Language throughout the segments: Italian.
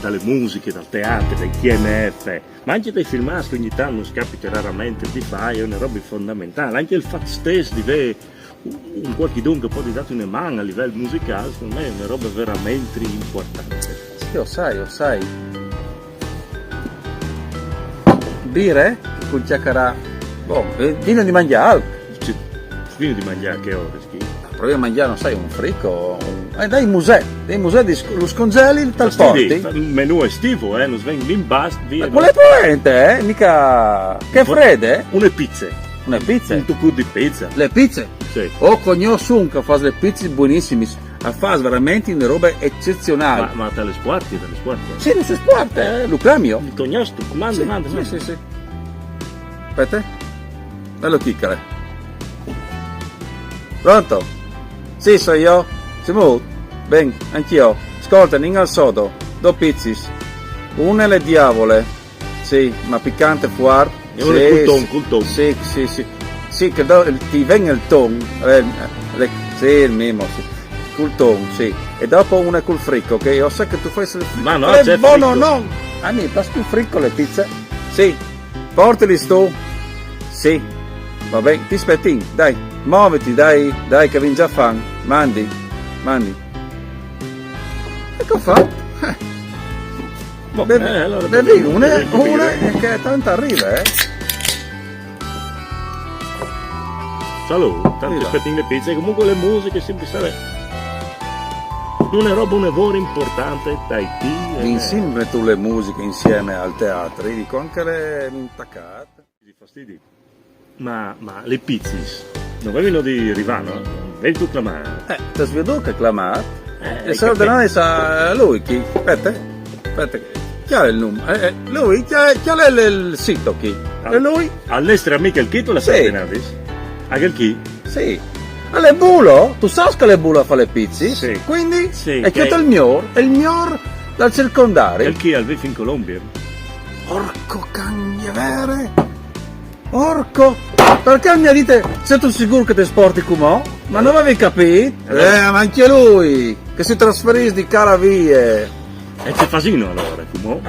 dalle musiche, dal teatro, dai TNF, ma anche dai filmati che ogni tanto scapita raramente di fare, è una roba fondamentale. Anche il fatto stesso di avere un qualche che può di dato una mano a livello musicale, secondo me è una roba veramente importante. Sì, lo sai. Bire? Con chiacchierà. Boh, vieni di mangiare. Fino di mangiare che ore, schifo. Proviamo a mangiare, non sai, un fricco. Dai musei di lo scongeli tal porti. Un menù estivo, non svenghi in basta, via. Ma quale polente, mica. Che fredde? Una pizza. Una pizza? Un tucco di pizza. Le pizze? Sì. Oh, conosco un che fa le pizze buonissime. Fa veramente una roba eccezionale. Ma te le sporti? Sì, non si sporta, lo cambio. Il conosco, manda. Sì. Aspetta. Bello chiccare. Pronto? Sì, sono io. Siamo? Ben, anch'io. Ascolta, ninga al sodo. 2 pizzis. Una le diavole. Sì, ma piccante fuar. E una col ton. Sì. Sì, che ti venga il ton. Sì, il mimo, sì. Col ton, sì. E dopo una col fricco, ok? Io so che tu fai il fricco. Ma no, c'è buono, fricco. no. Anni, passi il fricco le pizze? Sì. Portali sto. Sì. Va bene, ti aspetti, dai. Muoviti, dai, che vieni già fan. Mandi. Ecco fatto. Allora, Bevi una che tanto arriva, Salute, tanti aspetti le pizze, comunque le musiche sempre stare. Una roba, un lavoro importante, dai T. Insieme tu le musiche insieme al teatro, io dico anche le intaccate. Di fastidi. Ma le pizzis non vengono di Rivano? Vedi tu clamare. Ti svedo che clamat. E se ordenare sa lui chi? Aspetta. Chi ha il numero? Lui, chi ha il sito chi? E lui? All'estero mica il chito la Sì. Sardinadis? Anche il chi? Sì. Alle bulo? Tu sai che le bulo fa le pizze? Sì. Quindi? Sì, E che- chi è il miglior dal circondario? Il chi al VF in Colombia? Porco cagnevere! Porco! Perché mi dite, sei tu sicuro che ti sporti come? Ma non avevi capito? Ma anche lui! Che si trasferisce di cara vie! E c'è Fasino allora, come?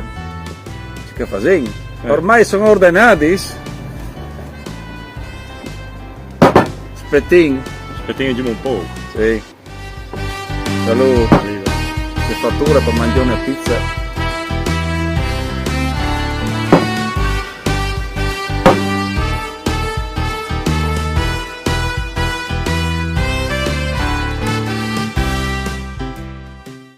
Che fasin? Ormai sono ordinati? Aspettin? Aspettiamo un po'. Sì. Salute! Le fatture per mangiare una pizza.